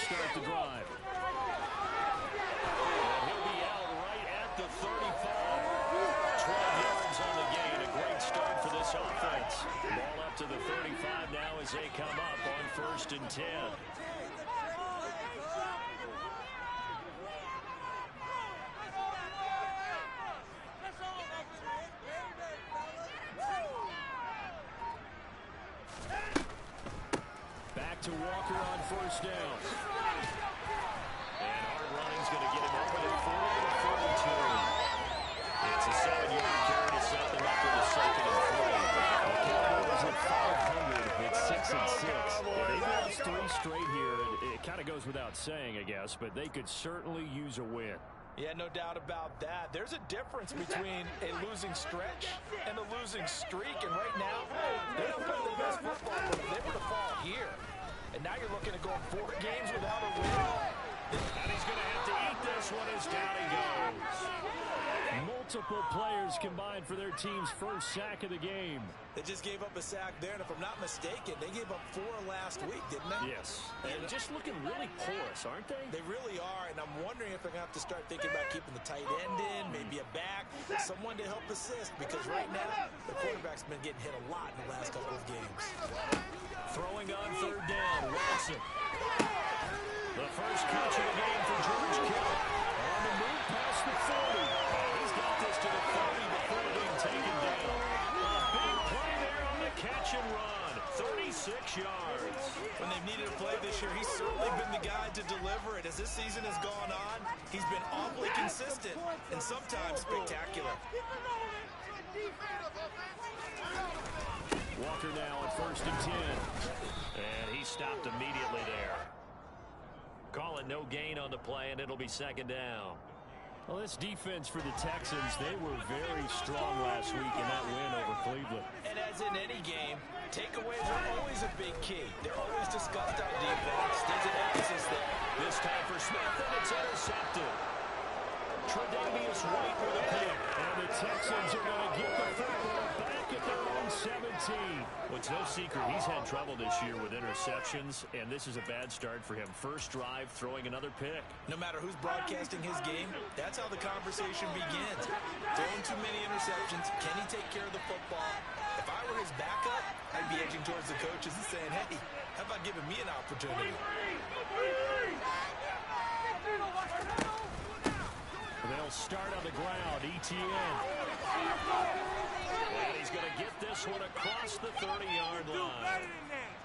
start the drive. And he'll be out right at the 35. 12 yards on the gain. A great start for this offense. Ball up to the 35 now as they come up on 1st and 10. Back to Walker on 1st down. And hard running's going to get him open at 40-42. It's a 7-yard carry to set them up with a 2nd and 3. The Cowboys at 500. It's 6 and 6. Yeah, they've lost 3 straight here. It kind of goes without saying, I guess, but they could certainly use a win. Yeah, no doubt about that. There's a difference between a losing stretch and a losing streak. And right now, they're not playing the best football, but if they were to fall here, and now you're looking at going 4 games without a win. And he's going to have to eat this one as down he goes. Multiple players combined for their team's first sack of the game. They just gave up a sack there, and if I'm not mistaken, they gave up 4 last week, didn't they? Yes. And just looking really porous, aren't they? They really are, and I'm wondering if they're going to have to start thinking about keeping the tight end in, maybe a back, someone to help assist, because right now, the quarterback's been getting hit a lot in the last couple of games. Throwing on 3rd down, Watson. The first catch of the game for George Kittle. On the move past the 40. He's got this to the 30 before being taken down. A big play there on the catch and run. 36 yards. When they've needed a play this year, he's certainly been the guy to deliver it. As this season has gone on, he's been awfully consistent and sometimes spectacular. Walker now at 1st and 10. And he stopped immediately there. Call it no gain on the play, and it'll be 2nd down. Well, this defense for the Texans, they were very strong last week in that win over Cleveland. And as in any game, takeaways are always a big key. They're always discussed on defense. There's an emphasis there. This time for Smith, and it's intercepted. Tre'Davious White with a pick. And the Texans are going to get the football back at their own 17. Well, it's no secret he's had trouble this year with interceptions, and this is a bad start for him. First drive, throwing another pick. No matter who's broadcasting his game, that's how the conversation begins. Throwing too many interceptions. Can he take care of the football? If I were his backup, I'd be edging towards the coaches and saying, hey, how about giving me an opportunity? They'll start on the ground. ETN. And he's going to get this one across the 30-yard line.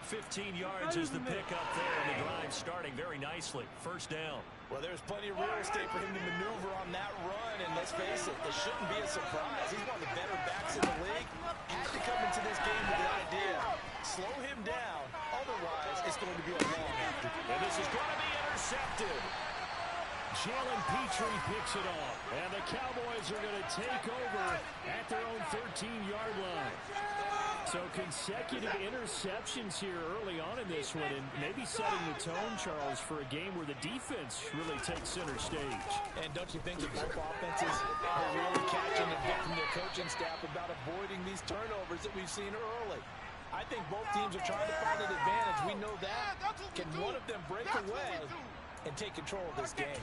15 yards is the pickup there, and the drive starting very nicely. 1st down. Well, there's plenty of real estate for him to maneuver on that run, and let's face it, it shouldn't be a surprise. He's one of the better backs in the league. Had to come into this game with the idea, slow him down, otherwise it's going to be a long after. And this is going to be intercepted. Jalen Petrie picks it off, and the Cowboys are going to take over at their own 13-yard line. So consecutive interceptions here early on in this one, and maybe setting the tone, Charles, for a game where the defense really takes center stage. And don't you think that both offenses are really catching a bit from their coaching staff about avoiding these turnovers that we've seen early? I think both teams are trying to find an advantage. We know that. Can one of them break away and take control of this game?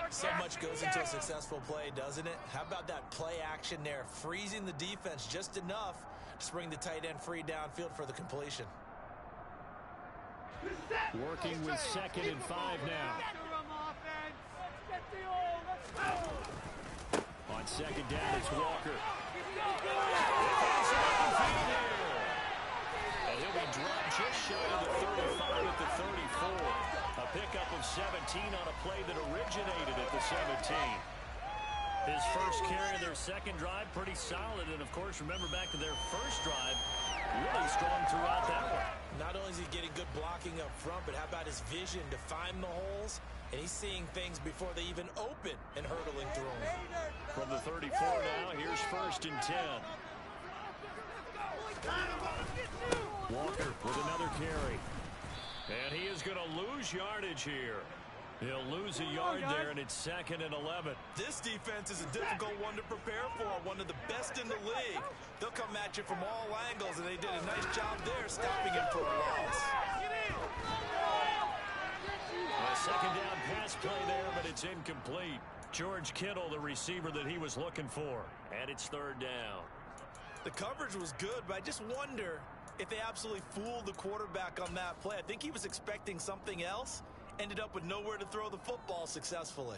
So much goes into a successful play, doesn't it? How about that play action there, freezing the defense just enough to bring the tight end free downfield for the completion. Working with 2nd and 5 now. On 2nd down, it's Walker. And he'll be dropped just shy of the 35 at the 34. A pickup of 17 on a play that originated at the 17. His first carry of their 2nd drive, pretty solid. And, of course, remember back to their first drive, really strong throughout that one. Not only is he getting good blocking up front, but how about his vision to find the holes? And he's seeing things before they even open and hurdling through them. From the 34 now, here's 1st and 10. Walker with another carry. And he is going to lose yardage here. He'll lose a yard there, and it's 2nd and 11. This defense is a difficult one to prepare for, one of the best in the league. They'll come at you from all angles, and they did a nice job there stopping him for a loss. pass play there, but it's incomplete. George Kittle, the receiver that he was looking for. And it's third down. The coverage was good, but I just wonder if they absolutely fooled the quarterback on that play. I think he was expecting something else. Ended up with nowhere to throw the football successfully.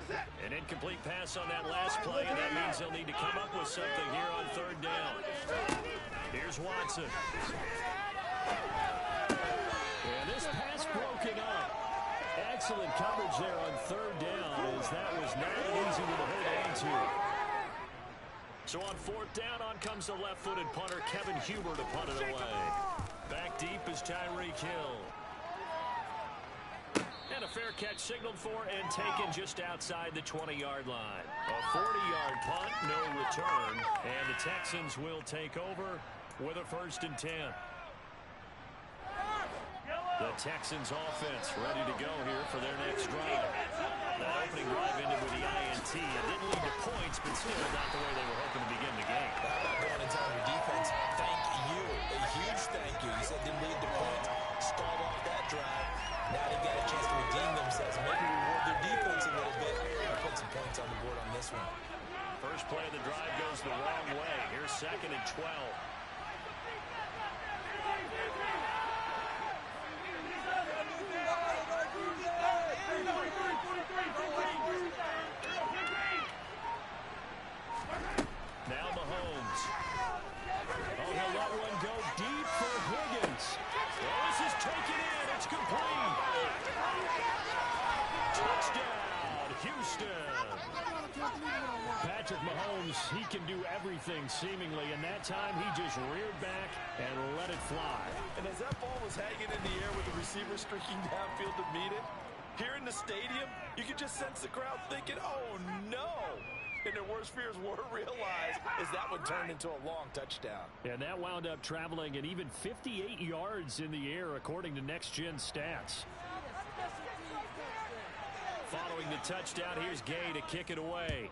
An incomplete pass on that last play, and that means they'll need to come up with something here on third down. Here's Watson. And this pass broken up. Excellent coverage there on third down, as that was not an easy one to hold on to. So on fourth down, on comes the left-footed punter, Kevin Huber, to punt it away. Back deep is Tyreek Hill. And a fair catch signaled for and taken just outside the 20-yard line. A 40-yard punt, no return, and the Texans will take over with a 1st and 10. The Texans offense ready to go here for their next drive. That opening drive ended with the INT. It didn't lead to points, but still not the way they were hoping to begin the game. How about going and telling your defense, thank you, a huge thank you. You said didn't lead to points, stalled off that drive. Now they got a chance to redeem themselves, maybe reward their defense a little bit, and put some points on the board on this one. First play of the drive goes the wrong way. Here's 2nd and 12. Now Mahomes. Oh, he'll let one go deep for Higgins. Oh, this is taken in. It's complete. Touchdown, Houston. Patrick Mahomes, he can do everything seemingly, and that time he just reared back and let it fly. And as that ball was hanging in the air with the receiver streaking downfield to meet it, here in the stadium, you could just sense the crowd thinking, oh no. And their worst fears were realized as that one turned into a long touchdown. And that wound up traveling at even 58 yards in the air, according to Next Gen Stats. Following the touchdown, here's Gay to kick it away.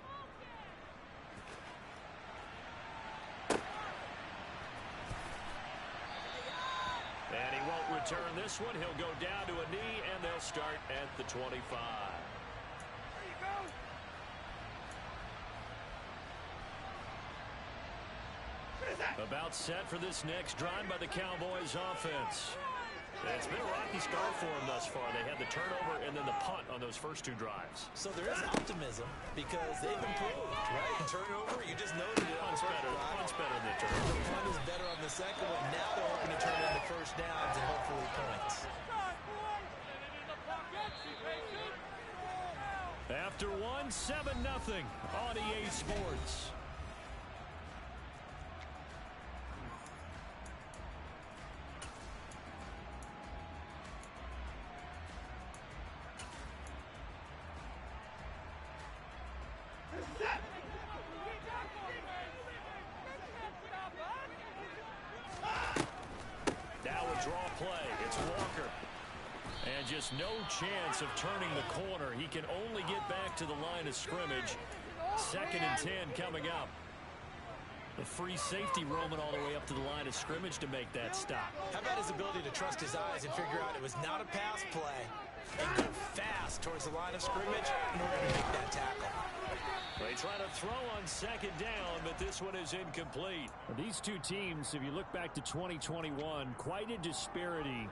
And he won't return this one. He'll go down to a knee, and they'll start at the 25. About set for this next drive by the Cowboys offense. It's been a rocky start for them thus far. They had the turnover and then the punt on those first 2 drives. So there is optimism because they've improved, right? Turnover, you just noted it. Punt's better than the turnover. The punt is better on the second one. Now they're hoping to turn into first downs and hopefully points. After 7-0 on EA Sports. Just no chance of turning the corner. He can only get back to the line of scrimmage. 2nd and 10 coming up. The free safety roaming all the way up to the line of scrimmage to make that stop. How about his ability to trust his eyes and figure out it was not a pass play and go fast towards the line of scrimmage in order to make that tackle. They try to throw on 2nd down, but this one is incomplete. These two teams, if you look back to 2021, quite a disparity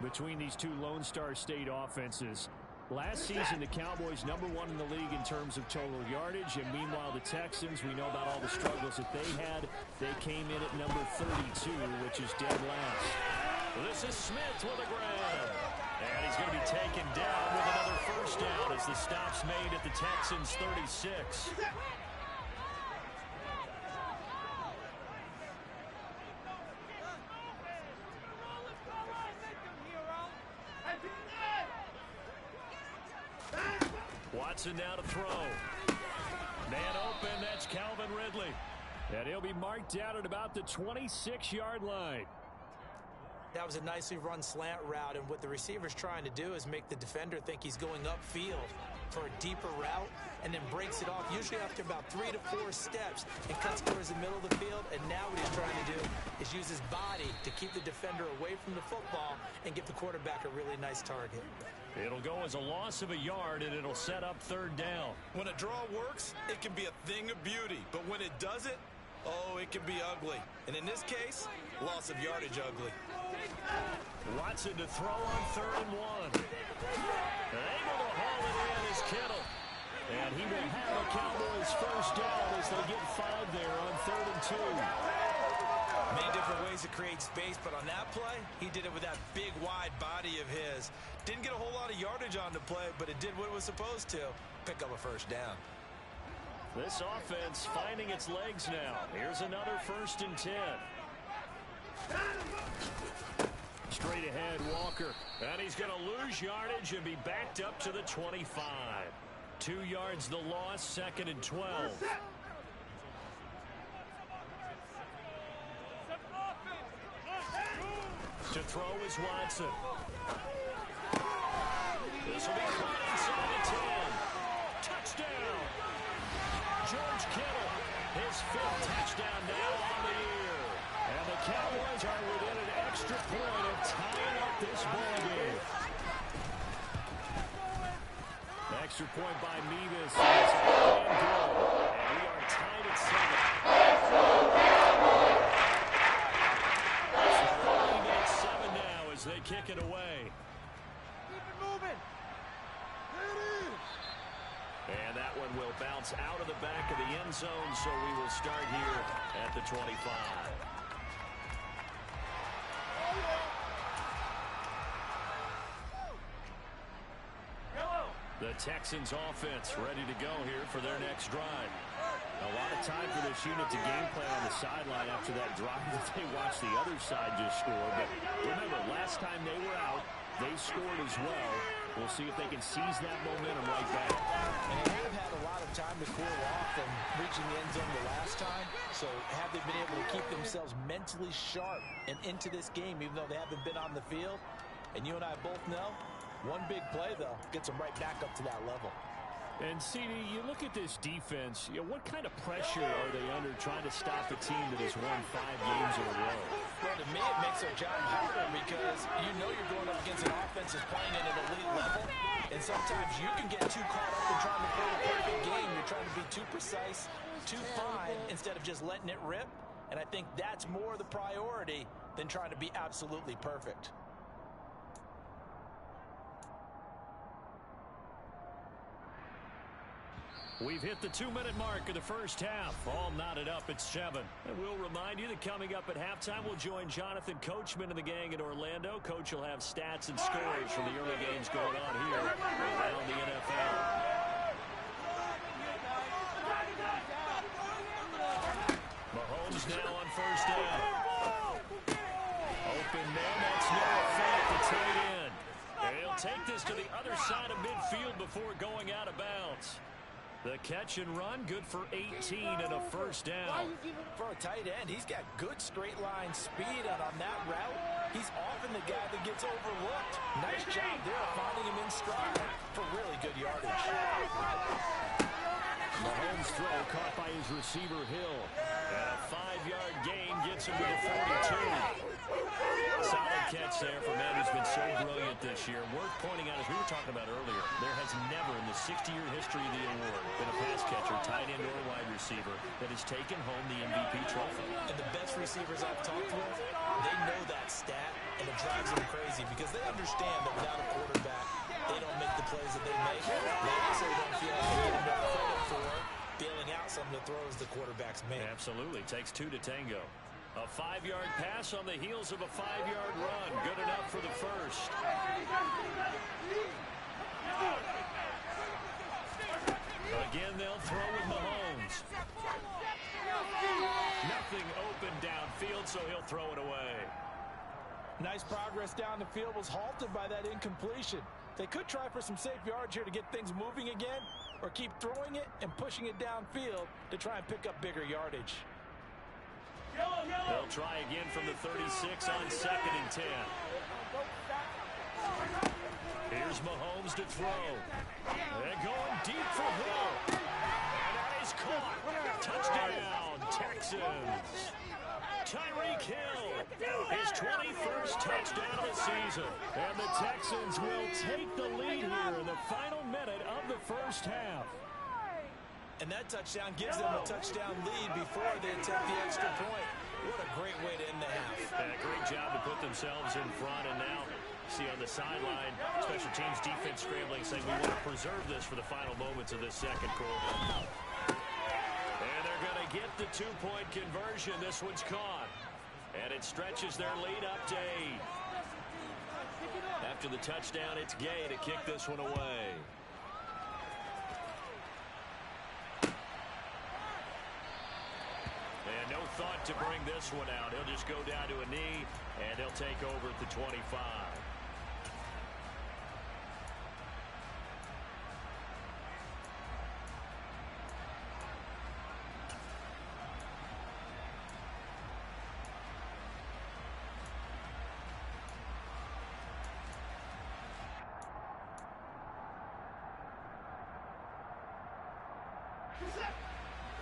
between these two Lone Star State offenses. Last season, the Cowboys #1 in the league in terms of total yardage, and meanwhile, the Texans, we know about all the struggles that they had. They came in at number 32, which is dead last. This is Smith with a grab. And he's going to be taken down with another first down as the stop's made at the Texans' 36. Watson now to throw. Man open, that's Calvin Ridley. And he'll be marked down at about the 26-yard line. That was a nicely run slant route, and what the receiver's trying to do is make the defender think he's going upfield for a deeper route, and then breaks it off, usually after about 3 to 4 steps, and cuts towards the middle of the field. And now what he's trying to do is use his body to keep the defender away from the football and give the quarterback a really nice target. It'll go as a loss of a yard, and it'll set up 3rd down. When a draw works, it can be a thing of beauty. But when it doesn't, oh, it can be ugly. And in this case, loss of yardage ugly. Watson to throw on 3rd and 1. Able to haul it in is Kittle. And he will have a Cowboys 1st down as they get 5 there on 3rd and 2. Many different ways to create space, but on that play, he did it with that big, wide body of his. Didn't get a whole lot of yardage on the play, but it did what it was supposed to. Pick up a 1st down. This offense finding its legs now. Here's another 1st and 10. Straight ahead, Walker. And he's going to lose yardage and be backed up to the 25. 2 yards the loss, 2nd and 12. To throw is Watson. This will be caught inside the 10. Touchdown. George Kittle, his 5th touchdown now on the year. And the Cowboys are within an extra point of tying up this ball game. The extra point by Mevis is and good. And we are tied at 7. 7 now as they kick it away. Keep it moving. There it is. And that one will bounce out of the back of the end zone, so we will start here at the 25. The Texans offense ready to go here for their next drive. A lot of time for this unit to game plan on the sideline after that drive that they watched the other side just score. But remember, last time they were out, they scored as well. We'll see if they can seize that momentum right back. And they have had a lot of time to cool off from reaching the end zone the last time. So have they been able to keep themselves mentally sharp and into this game, even though they haven't been on the field? And you and I both know, one big play, though, gets them right back up to that level. And, CD, you look at this defense, what kind of pressure are they under trying to stop a team that has won 5 games in a row? Well, to me, it makes their job harder because you know you're going up against an offense that's playing at an elite level, and sometimes you can get too caught up in trying to play a perfect game. You're trying to be too precise, too fine, instead of just letting it rip, and I think that's more the priority than trying to be absolutely perfect. We've hit the 2-minute mark of the first half. All knotted up at 7. And we'll remind you that coming up at halftime, we'll join Jonathan Coachman and the gang in Orlando. Coach will have stats and scores from the early games going on here around the NFL. Mahomes now on 1st down. Open man, that's Noah Fant, the tight end. And he'll take this to the other side of midfield before going out of bounds. The catch and run, good for 18 and a 1st down. For a tight end, he's got good straight line speed, and on that route, he's often the guy that gets overlooked. Nice job there of finding him in stride for really good yardage. Mahomes' throw caught by his receiver Hill. And a 5-yard gain gets him to the 42. Solid catch there for a man who's been so brilliant this year. Worth pointing out, as we were talking about earlier, there has never in the 60-year history of the award been a pass catcher, tight end, or wide receiver that has taken home the MVP trophy. And the best receivers I've talked with, they know that stat, and it drives them crazy because they understand that without a quarterback, they don't make the plays that they make. They also don't feel like they get enough credit for bailing out some of the throws the quarterbacks make. Absolutely. Takes 2 to tango. A 5-yard pass on the heels of a 5-yard run. Good enough for the first. Again, they'll throw with Mahomes. Nothing open downfield, so he'll throw it away. Nice progress down the field was halted by that incompletion. They could try for some safe yards here to get things moving again, or keep throwing it and pushing it downfield to try and pick up bigger yardage. They'll try again from the 36 on 2nd and 10. Here's Mahomes to throw. They're going deep for Hill. And that is caught. Touchdown, Texans. Tyreek Hill, his 21st touchdown of the season. And the Texans will take the lead here in the final minute of the first half. And that touchdown gives them a touchdown lead before they attempt the extra point. What a great way to end the half. Yeah, great job to put themselves in front. And now, see on the sideline, special teams defense scrambling, saying we want to preserve this for the final moments of this second quarter. And they're going to get the two-point conversion. This one's caught. And it stretches their lead up to 8. After the touchdown, it's Gay to kick this one away. And no thought to bring this one out. He'll just go down to a knee, and he'll take over at the 25.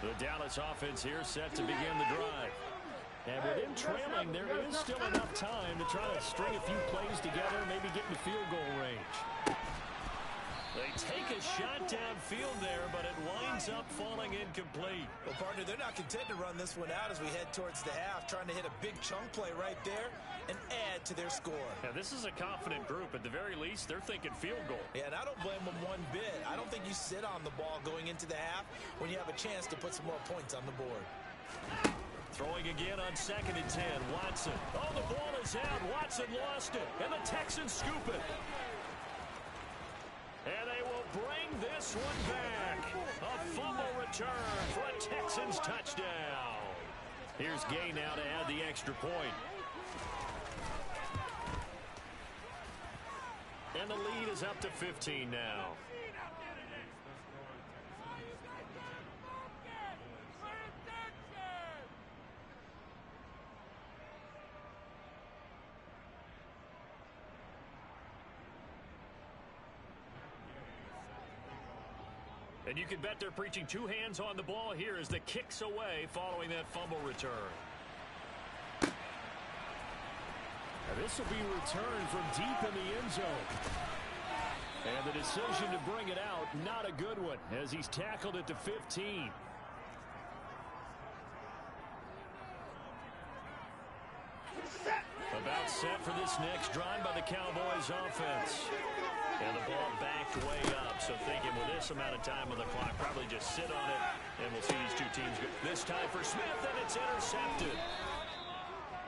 The Dallas offense here set to begin the drive. And with him trailing, there is still enough time to try to string a few plays together, maybe get in the field goal range. They take a shot downfield there, but it winds up falling incomplete. Well, partner, they're not content to run this one out as we head towards the half, trying to hit a big chunk play right there and add to their score. Yeah, this is a confident group. At the very least, they're thinking field goal. Yeah, and I don't blame them one bit. I don't think you sit on the ball going into the half when you have a chance to put some more points on the board. Throwing again on 2nd and 10. Watson. Oh, the ball is out. Watson lost it. And the Texans scoop it. And they will bring this one back. A fumble return for a Texans touchdown. Here's Gay now to add the extra point. And the lead is up to 15 now. And you can bet they're preaching two hands on the ball here as the kick's away following that fumble return. Now this will be returned from deep in the end zone. And the decision to bring it out, not a good one, as he's tackled at the 15. About set for this next drive by the Cowboys offense. And the ball backed way up, so thinking with this amount of time on the clock, probably just sit on it, and we'll see these two teams go. This time for Smith, and it's intercepted.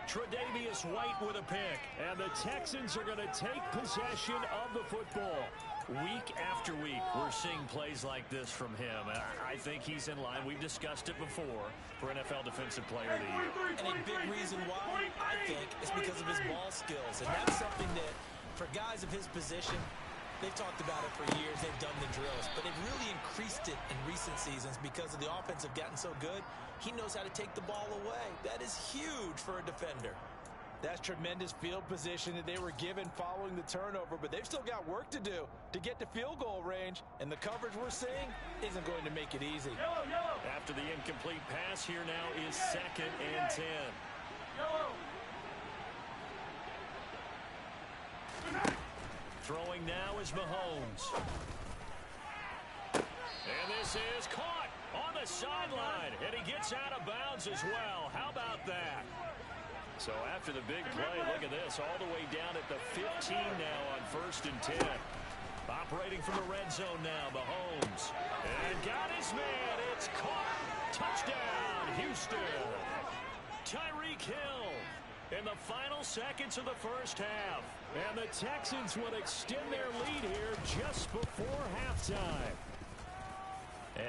Tre'Davious White with a pick. And the Texans are going to take possession of the football. Week after week, we're seeing plays like this from him. And I think he's in line. We've discussed it before for NFL Defensive Player of the Year. And a big reason why, I think, is because of his ball skills. And that's something that, for guys of his position, they've talked about it for years. They've done the drills. But they've really increased it in recent seasons because of the offense have gotten so good. He knows how to take the ball away. That is huge for a defender. That's tremendous field position that they were given following the turnover, but they've still got work to do to get to field goal range, and the coverage we're seeing isn't going to make it easy. After the incomplete pass, here now is 2nd and 10. Throwing now is Mahomes. And this is caught on the sideline, and he gets out of bounds as well. How about that? So after the big play, look at this, all the way down at the 15 now on 1st and 10. Operating from the red zone now, Mahomes. And got his man, it's caught. Touchdown, Houston. Tyreek Hill in the final seconds of the first half. And the Texans will extend their lead here just before halftime.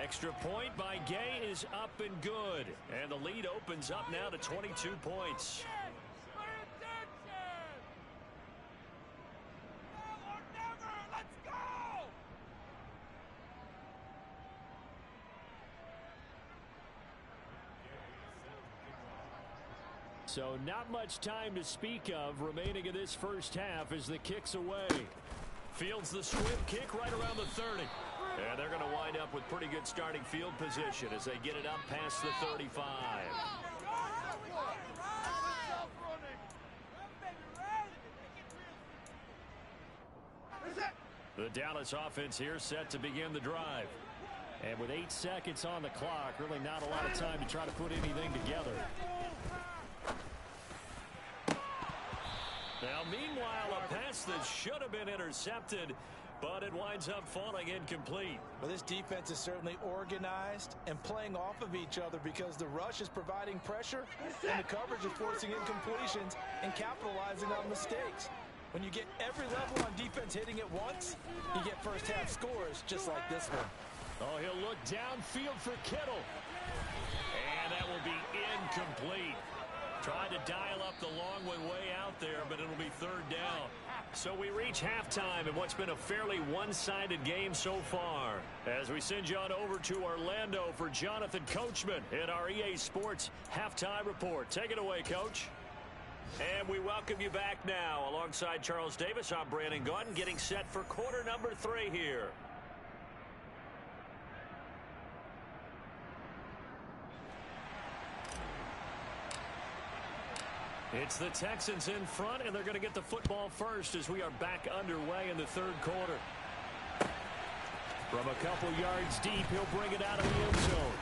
Extra point by Gay is up and good. And the lead opens up now to 22 points. So not much time to speak of remaining in this first half as the kick's away. Fields the swim kick right around the 30. And they're going to wind up with pretty good starting field position as they get it up past the 35. The Dallas offense here set to begin the drive. And with 8 seconds on the clock, really not a lot of time to try to put anything together. Now, meanwhile, a pass that should have been intercepted, but it winds up falling incomplete. Well, this defense is certainly organized and playing off of each other because the rush is providing pressure and the coverage is forcing incompletions and capitalizing on mistakes. When you get every level on defense hitting at once, you get first half scores just like this one. Oh, he'll look downfield for Kittle. And that will be incomplete. Tried to dial up the long one way out there, but it'll be third down. So we reach halftime in what's been a fairly one-sided game so far. As we send you on over to Orlando for Jonathan Coachman in our EA Sports Halftime Report. Take it away, Coach. And we welcome you back now. Alongside Charles Davis, I'm Brandon Gunn, getting set for quarter number 3 here. It's the Texans in front, and they're going to get the football first as we are back underway in the third quarter. From a couple yards deep, he'll bring it out of the end zone.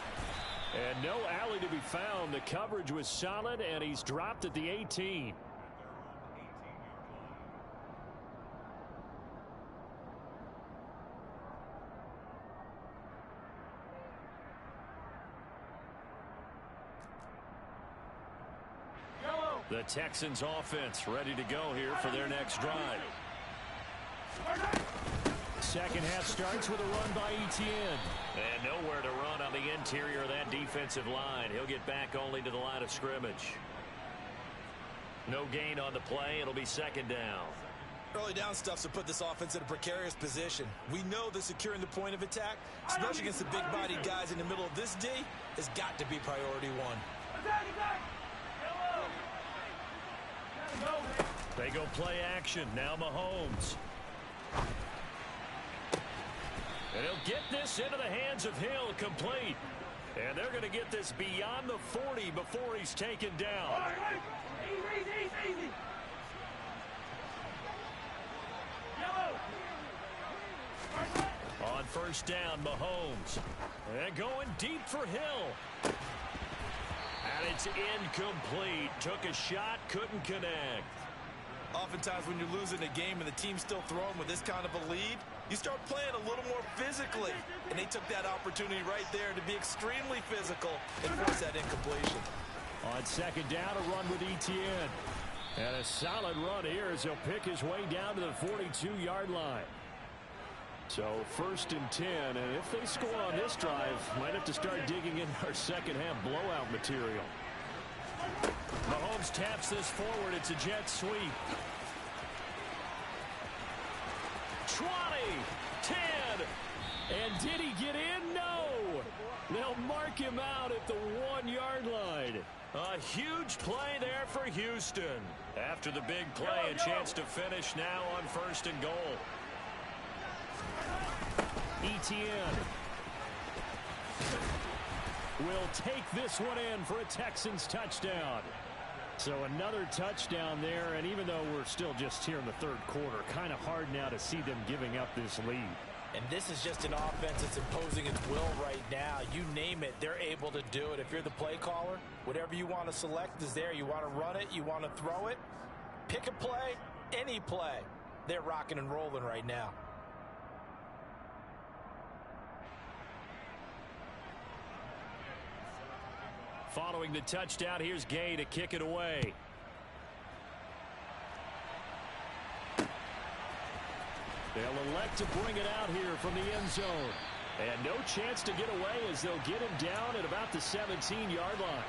And no alley to be found. The coverage was solid, and he's dropped at the 18. The Texans offense ready to go here for their next drive. Second half starts with a run by Etienne. And nowhere to run on the interior of that defensive line. He'll get back only to the line of scrimmage. No gain on the play. It'll be second down. Early down stuff to put this offense in a precarious position. We know that securing the point of attack, especially against the big-bodied guys in the middle of this D, has got to be priority one. They go play action. Now Mahomes. And he'll get this into the hands of Hill, complete. And they're going to get this beyond the 40 before he's taken down. Easy. On first down, Mahomes. And going deep for Hill. And it's incomplete. Took a shot, couldn't connect. Oftentimes when you're losing a game and the team's still throwing with this kind of a lead, you start playing a little more physically. And they took that opportunity right there to be extremely physical and force that incompletion. On second down, a run with Etienne. And a solid run here as he'll pick his way down to the 42-yard line. So first and 10, and if they score on this drive, might have to start digging in our second half blowout material. Mahomes taps this forward. It's a jet sweep. 20, 10, and did he get in? No. They'll mark him out at the 1-yard line. A huge play there for Houston. After the big play, a chance to finish now on first and goal. Etienne will take this one in for a Texans touchdown. So another touchdown there, and even though we're still just here in the third quarter, kind of hard now to see them giving up this lead. And this is just an offense that's imposing its will right now. You name it, they're able to do it. If you're the play caller, whatever you want to select is there. You want to run it, you want to throw it, pick a play, any play. They're rocking and rolling right now. Following the touchdown, here's Gay to kick it away. They'll elect to bring it out here from the end zone. And no chance to get away as they'll get him down at about the 17-yard line.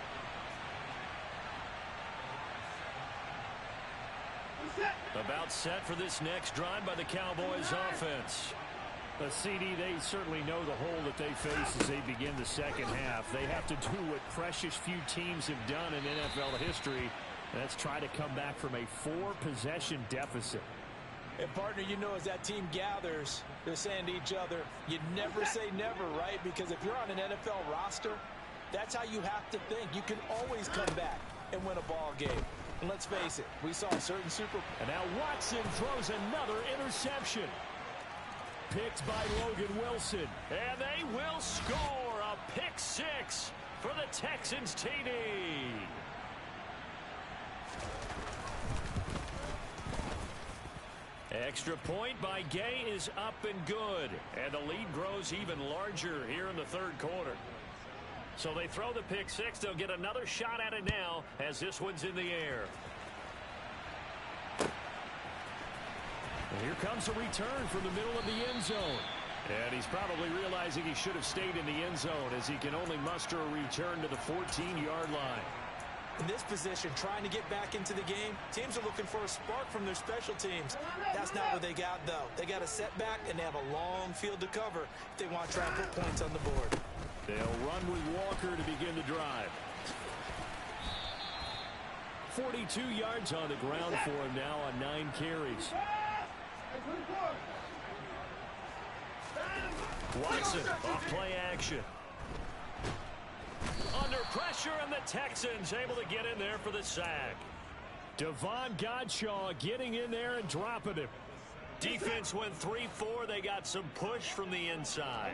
About set for this next drive by the Cowboys offense. CD, they certainly know the hole that they face as they begin the second half. They have to do what precious few teams have done in NFL history, Let's try to come back from a 4-possession deficit. And, partner, you know, as that team gathers, they're saying to each other, you never say never, right? Because if you're on an NFL roster, that's how you have to think. You can always come back and win a ball game. And let's face it, we saw certain Super Bowl. And now Watson throws another interception. Picked by Logan Wilson. And they will score a pick 6 for the Texans TD. Extra point by Gay is up and good. And the lead grows even larger here in the third quarter. So they throw the pick 6. They'll get another shot at it now as this one's in the air. And here comes a return from the middle of the end zone. And he's probably realizing he should have stayed in the end zone as he can only muster a return to the 14-yard line. In this position, trying to get back into the game, teams are looking for a spark from their special teams. That's not what they got, though. They got a setback, and they have a long field to cover if they want to try and put points on the board. They'll run with Walker to begin the drive. 42 yards on the ground for him now on 9 carries. Watson off play action. Under pressure, and the Texans able to get in there for the sack. Devon Godshaw getting in there and dropping him. Defense went 3-4. They got some push from the inside.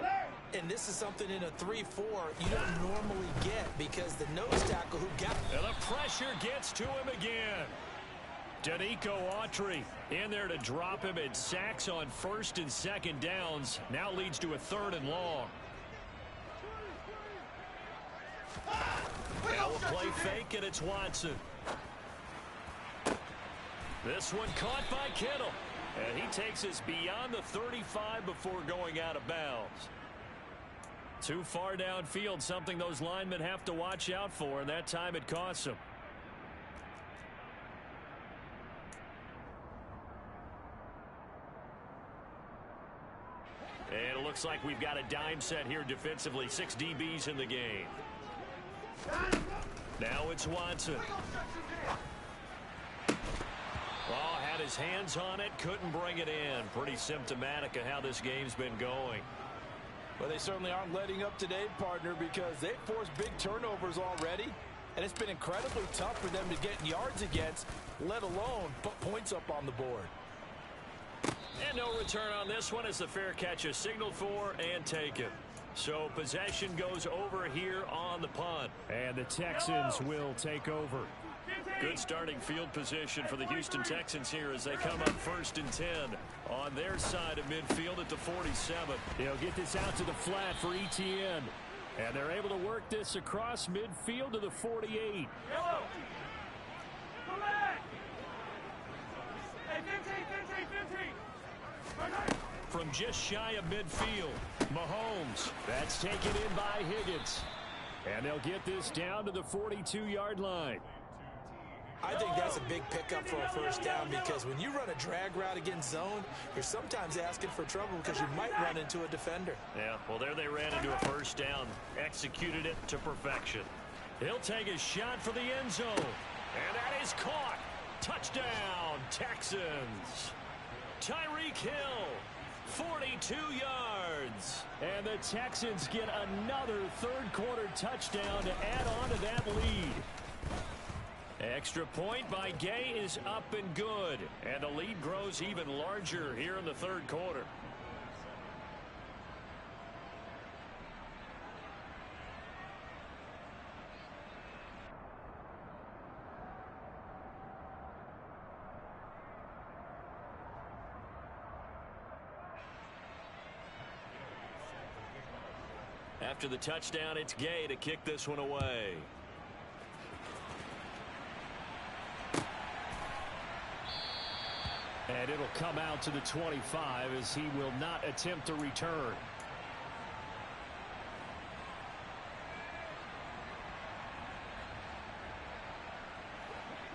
And this is something in a 3-4 you don't normally get because the nose tackle who got... And the pressure gets to him again. Danico Autry in there to drop him, and sacks on 1st and 2nd downs. Now leads to a 3rd and long. Now a play fake, and it's Watson. This one caught by Kittle. And he takes us beyond the 35 before going out of bounds. Too far downfield, something those linemen have to watch out for, and that time it costs them. And it looks like we've got a dime set here defensively. 6 DBs in the game. Now it's Watson. Oh, had his hands on it, couldn't bring it in. Pretty symptomatic of how this game's been going. Well, they certainly aren't letting up today, partner, because they've forced big turnovers already. And it's been incredibly tough for them to get yards against, let alone put points up on the board. And no return on this one as the fair catch is signaled for and taken. So possession goes over here on the punt. And the Texans will take over. Good starting field position for the Houston Texans here as they come up 1st and 10 on their side of midfield at the 47. They'll get this out to the flat for Etienne. And they're able to work this across midfield to the 48. From just shy of midfield, Mahomes. That's taken in by Higgins. And they'll get this down to the 42-yard line. I think that's a big pickup for a first down because when you run a drag route against zone, you're sometimes asking for trouble because you might run into a defender. Yeah, well, there they ran into a first down. Executed it to perfection. He'll take a shot for the end zone. And that is caught. Touchdown, Texans. Tyreek Hill, 42 yards. And the Texans get another third-quarter touchdown to add on to that lead. Extra point by Gay is up and good. And the lead grows even larger here in the third quarter. After the touchdown, it's Gay to kick this one away. And it'll come out to the 25 as he will not attempt to return.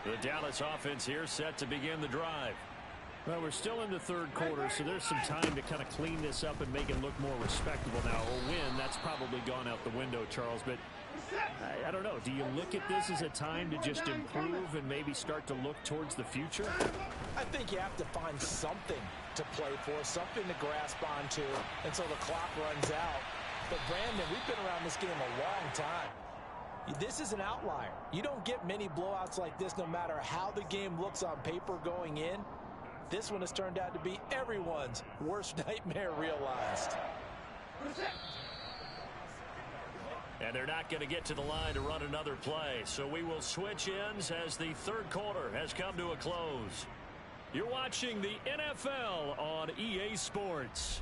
The Dallas offense here set to begin the drive. Well, we're still in the third quarter, so there's some time to kind of clean this up and make it look more respectable now. A win, that's probably gone out the window, Charles. But I don't know. Do you look at this as a time to just improve and maybe start to look towards the future? I think you have to find something to play for, something to grasp onto until the clock runs out. But, Brandon, we've been around this game a long time. This is an outlier. You don't get many blowouts like this no matter how the game looks on paper going in. This one has turned out to be everyone's worst nightmare realized. And they're not going to get to the line to run another play. So we will switch ends as the third quarter has come to a close. You're watching the NFL on EA Sports.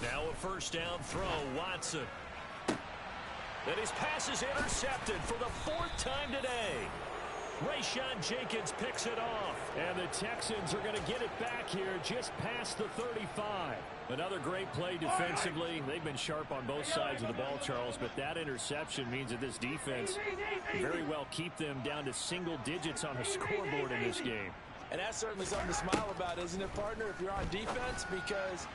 Now a first down throw, Watson. And his pass is intercepted for the fourth time today. Rayshon Jenkins picks it off. And the Texans are going to get it back here just past the 35. Another great play defensively. They've been sharp on both sides of the ball, Charles, but that interception means that this defense very well keep them down to single digits on the scoreboard in this game. And that's certainly something to smile about, isn't it, partner, if you're on defense? Because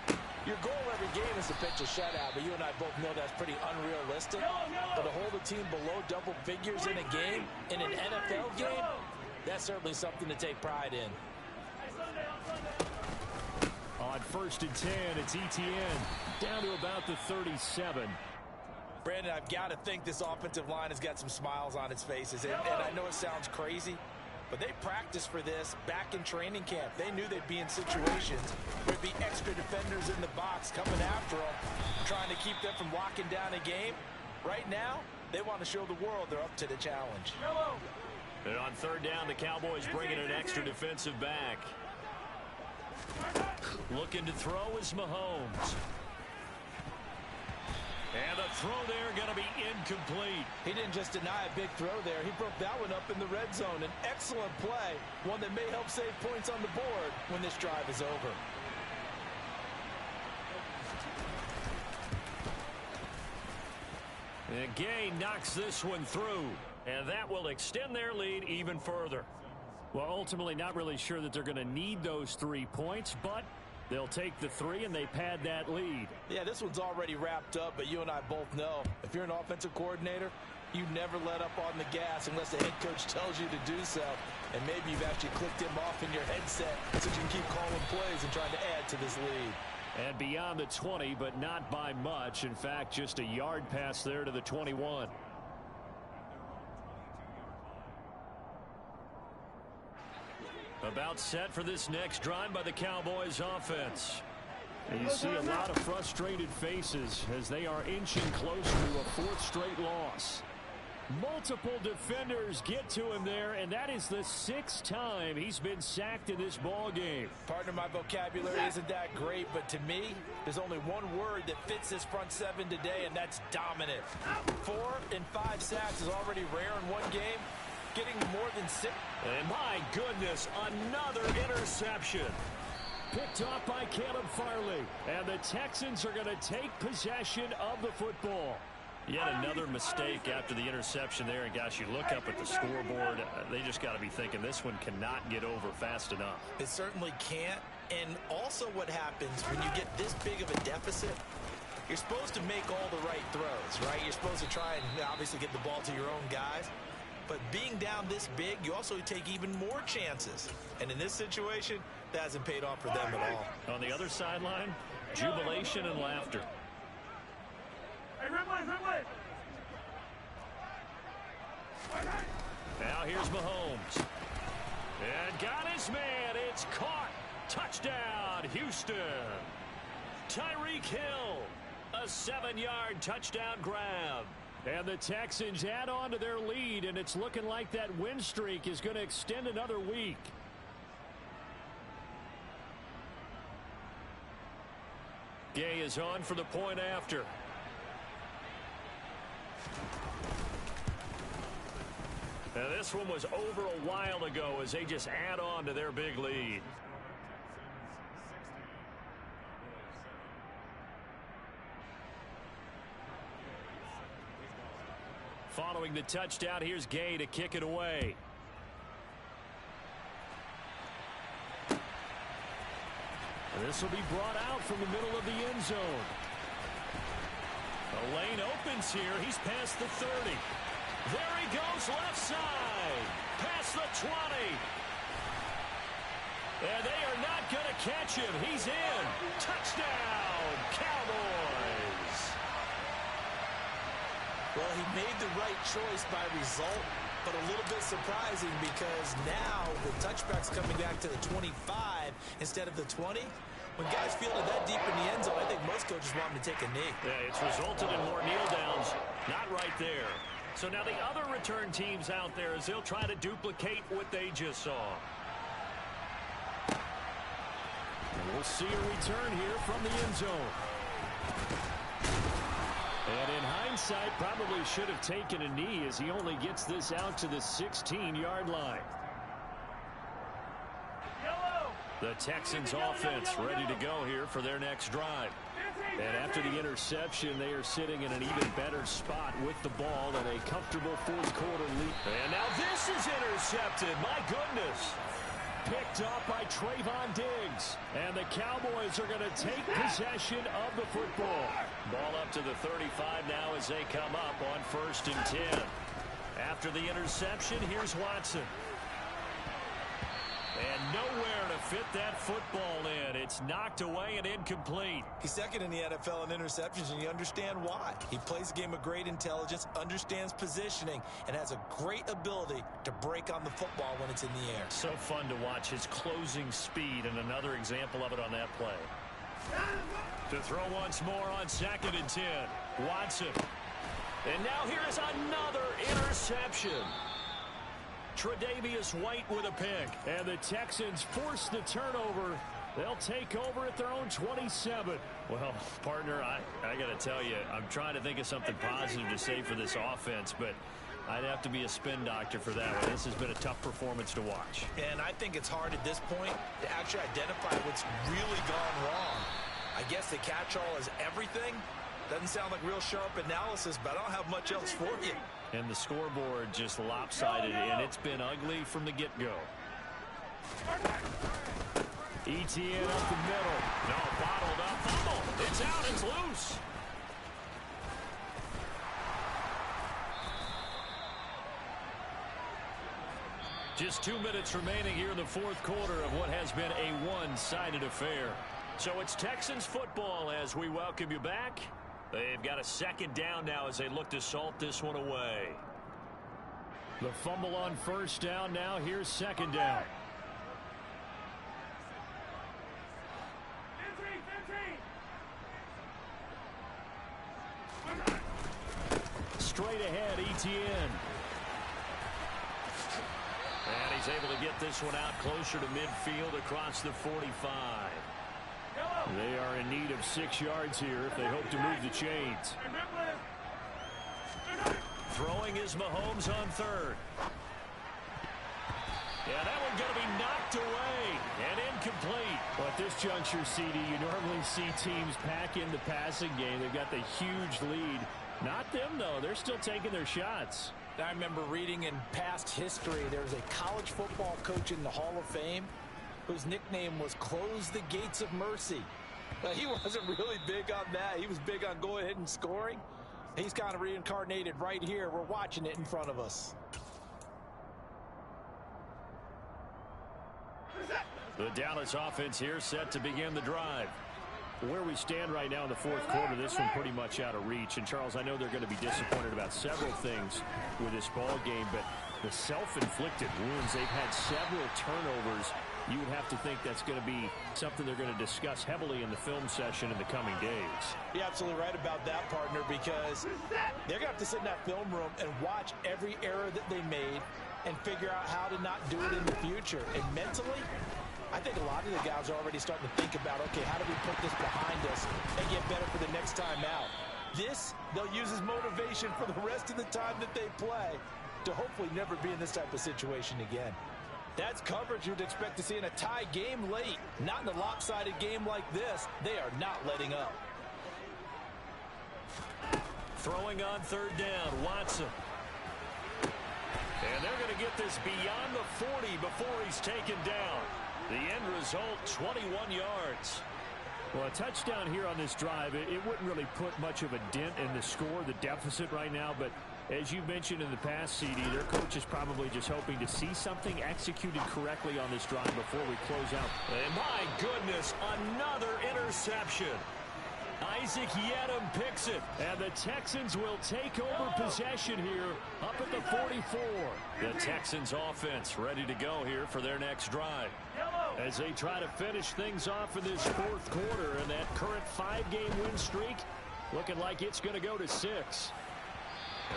your goal every game is to pitch a shutout, but you and I both know that's pretty unrealistic. But to hold a team below double figures in a game, in an NFL game, that's certainly something to take pride in. On 1st and 10, it's ETN down to about the 37. Brandon, I've got to think this offensive line has got some smiles on its faces. And I know it sounds crazy, but they practiced for this back in training camp. They knew they'd be in situations where there'd be extra defenders in the box coming after them, trying to keep them from locking down a game. Right now, they want to show the world they're up to the challenge. And on 3rd down, the Cowboys bringing an extra defensive back. Looking to throw is Mahomes. And the throw there going to be incomplete. He didn't just deny a big throw there. He broke that one up in the red zone. An excellent play, one that may help save points on the board when this drive is over. And Gay knocks this one through. And that will extend their lead even further. Well, ultimately not really sure that they're going to need those 3 points, but they'll take the 3 and they pad that lead. Yeah, this one's already wrapped up, but you and I both know if you're an offensive coordinator, you never let up on the gas unless the head coach tells you to do so. And maybe you've actually clicked him off in your headset so you can keep calling plays and trying to add to this lead. And beyond the 20, but not by much. In fact, just a yard pass there to the 21. About set for this next drive by the Cowboys offense. And you see a lot of frustrated faces as they are inching closer to a 4th straight loss. Multiple defenders get to him there, and that is the 6th time he's been sacked in this ball game. Partner, my vocabulary isn't that great, but to me, there's only one word that fits this front 7 today, and that's dominant. 4 and 5 sacks is already rare in one game. Getting more than 6. And my goodness, another interception. Picked off by Caleb Farley. And the Texans are going to take possession of the football. Yet another mistake after the interception there. And gosh, you look up at the scoreboard, they just got to be thinking this one cannot get over fast enough. It certainly can't. And also what happens when you get this big of a deficit, you're supposed to make all the right throws, right? You're supposed to try and obviously get the ball to your own guys. But being down this big, you also take even more chances. And in this situation, that hasn't paid off for them at all. On the other sideline, jubilation and laughter. Now here's Mahomes. And got his man. It's caught. Touchdown, Houston. Tyreek Hill. A 7-yard touchdown grab. And the Texans add on to their lead, and it's looking like that win streak is going to extend another week. Gay is on for the point after. Now this one was over a while ago as they just add on to their big lead. Following the touchdown, here's Gay to kick it away. This will be brought out from the middle of the end zone. The lane opens here. He's past the 30. There he goes, left side. Past the 20. And they are not going to catch him. He's in. Touchdown, Cowboys. Well, he made the right choice by result, but a little bit surprising because now the touchback's coming back to the 25 instead of the 20. When guys feel it that deep in the end zone, I think most coaches want him to take a knee. Yeah, it's resulted in more kneel downs. Not right there. So now the other return teams out there as they'll try to duplicate what they just saw. And we'll see a return here from the end zone. And in hindsight, probably should have taken a knee as he only gets this out to the 16-yard line. The Texans offense ready to go here for their next drive. And after the interception, they are sitting in an even better spot with the ball and a comfortable fourth-quarter lead. And now this is intercepted. My goodness. Picked up by Trayvon Diggs. And the Cowboys are going to take possession of the football. Ball up to the 35 now as they come up on 1st and 10. After the interception, here's Watson. And nowhere to fit that football in. It's knocked away and incomplete. He's second in the NFL in interceptions, and you understand why. He plays a game of great intelligence, understands positioning, and has a great ability to break on the football when it's in the air. So fun to watch his closing speed, and another example of it on that play. To throw once more on 2nd and 10. Watson. And now here is another interception. Tre'Davious White with a pick. And the Texans force the turnover. They'll take over at their own 27. Well, partner, I got to tell you, I'm trying to think of something positive to say for this offense, but I'd have to be a spin doctor for that one. This has been a tough performance to watch. And I think it's hard at this point to actually identify what's really gone wrong. I guess the catch-all is everything. Doesn't sound like real sharp analysis, but I don't have much else for you. And the scoreboard just lopsided, and it's been ugly from the get-go. ETN up the middle. No, bottled up. Fumble. It's out. It's loose. Just 2 minutes remaining here in the fourth quarter of what has been a one-sided affair. So it's Texans football as we welcome you back. They've got a 2nd down now as they look to salt this one away. The fumble on 1st down now. Here's 2nd down. Straight ahead, ETN. And he's able to get this one out closer to midfield across the 45. They are in need of 6 yards here if they hope to move the chains. Throwing is Mahomes on 3rd. Yeah, that one going to be knocked away and incomplete. Well, at this juncture, CD, you normally see teams pack in the passing game. They've got the huge lead. Not them, though. They're still taking their shots. I remember reading in past history, there was a college football coach in the Hall of Fame whose nickname was Close the Gates of Mercy. But he wasn't really big on that. He was big on going ahead and scoring. He's kind of reincarnated right here. We're watching it in front of us. The Dallas offense here set to begin the drive. Where we stand right now in the fourth quarter, this one pretty much out of reach. And, Charles, I know they're going to be disappointed about several things with this ball game, but the self-inflicted wounds, they've had several turnovers. You would have to think that's going to be something they're going to discuss heavily in the film session in the coming days. You're absolutely right about that, partner, because they're going to have to sit in that film room and watch every error that they made and figure out how to not do it in the future. And mentally, I think a lot of the guys are already starting to think about, okay, how do we put this behind us and get better for the next time out? This, they'll use as motivation for the rest of the time that they play to hopefully never be in this type of situation again. That's coverage you'd expect to see in a tie game late. Not in a lopsided game like this. They are not letting up. Throwing on 3rd down, Watson. And they're going to get this beyond the 40 before he's taken down. The end result, 21 yards. Well, a touchdown here on this drive, it wouldn't really put much of a dent in the score, the deficit right now. But as you mentioned in the past, CD, their coach is probably just hoping to see something executed correctly on this drive before we close out. And my goodness, another interception. Isaac Yedem picks it, and the Texans will take over possession here up at the 44. The Texans offense ready to go here for their next drive as they try to finish things off in this fourth quarter, and that current 5-game win streak looking like it's going to go to 6.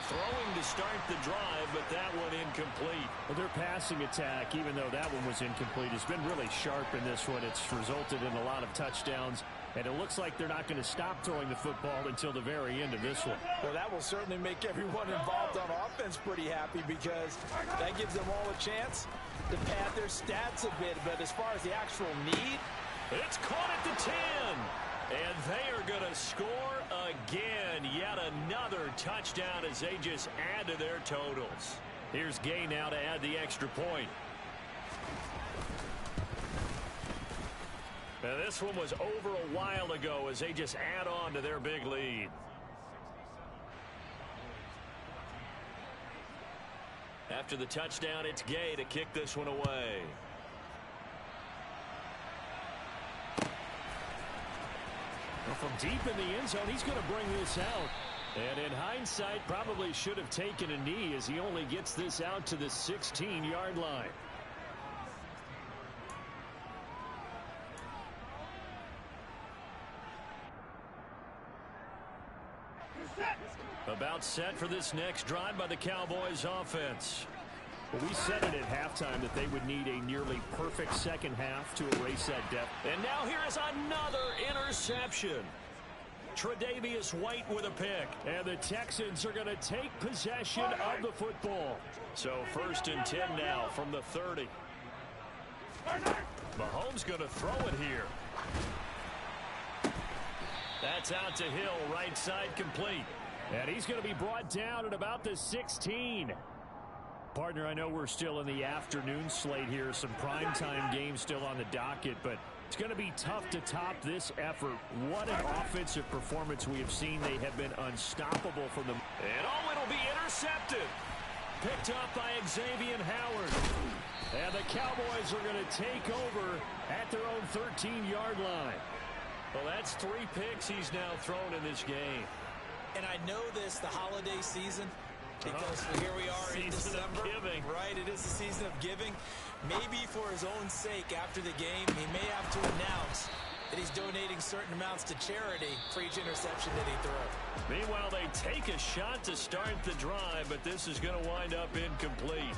Throwing to start the drive, but that one incomplete. Well, their passing attack, even though that one was incomplete, has been really sharp in this one. It's resulted in a lot of touchdowns, and it looks like they're not going to stop throwing the football until the very end of this one. Well, that will certainly make everyone involved on offense pretty happy, because that gives them all a chance to pad their stats a bit. But as far as the actual need, it's caught at the 10. And they are going to score again. Yet another touchdown as they just add to their totals. Here's Gay now to add the extra point. Now this one was over a while ago as they just add on to their big lead. After the touchdown, it's Gay to kick this one away. Well, from deep in the end zone, he's going to bring this out. And in hindsight, probably should have taken a knee as he only gets this out to the 16-yard line. About set for this next drive by the Cowboys offense. Well, we said it at halftime that they would need a nearly perfect second half to erase that depth. And now here is another interception. Tre'Davious White with a pick. And the Texans are going to take possession of the football. So 1st and 10 now from the 30. Mahomes going to throw it here. That's out to Hill, right side complete. And he's going to be brought down at about the 16. Partner, I know we're still in the afternoon slate here. Some primetime games still on the docket, but it's going to be tough to top this effort. What an offensive performance we have seen. They have been unstoppable from them. And it'll be intercepted. Picked up by Xavier Howard. And the Cowboys are going to take over at their own 13-yard line. Well, that's 3 picks he's now thrown in this game. and I know this, the holiday season, because here we are in December. Right, it is the season of giving. Maybe for his own sake, after the game, he may have to announce that he's donating certain amounts to charity for each interception that he throws. Meanwhile, they take a shot to start the drive, but this is going to wind up incomplete.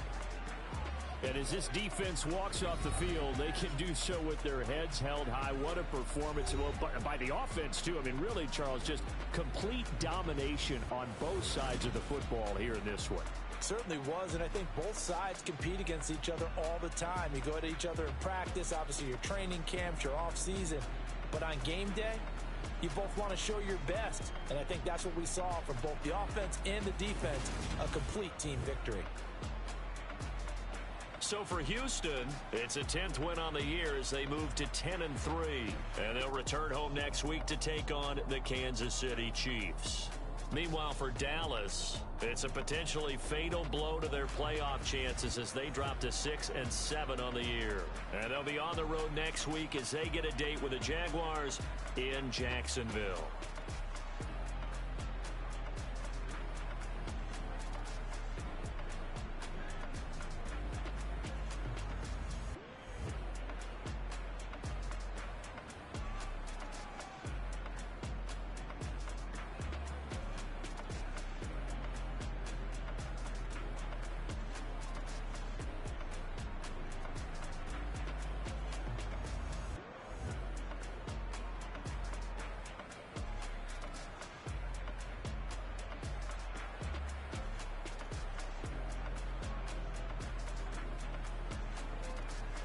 And as this defense walks off the field, they can do so with their heads held high. What a performance by the offense, too. I mean, really, Charles, just complete domination on both sides of the football here in this one. Certainly was, and I think both sides compete against each other all the time. You go at each other in practice, obviously your training camps, your off-season. But on game day, you both want to show your best. And I think that's what we saw from both the offense and the defense, a complete team victory. So for Houston, it's a 10th win on the year as they move to 10-3. And they'll return home next week to take on the Kansas City Chiefs. Meanwhile, for Dallas, it's a potentially fatal blow to their playoff chances as they drop to 6-7 on the year. And they'll be on the road next week as they get a date with the Jaguars in Jacksonville.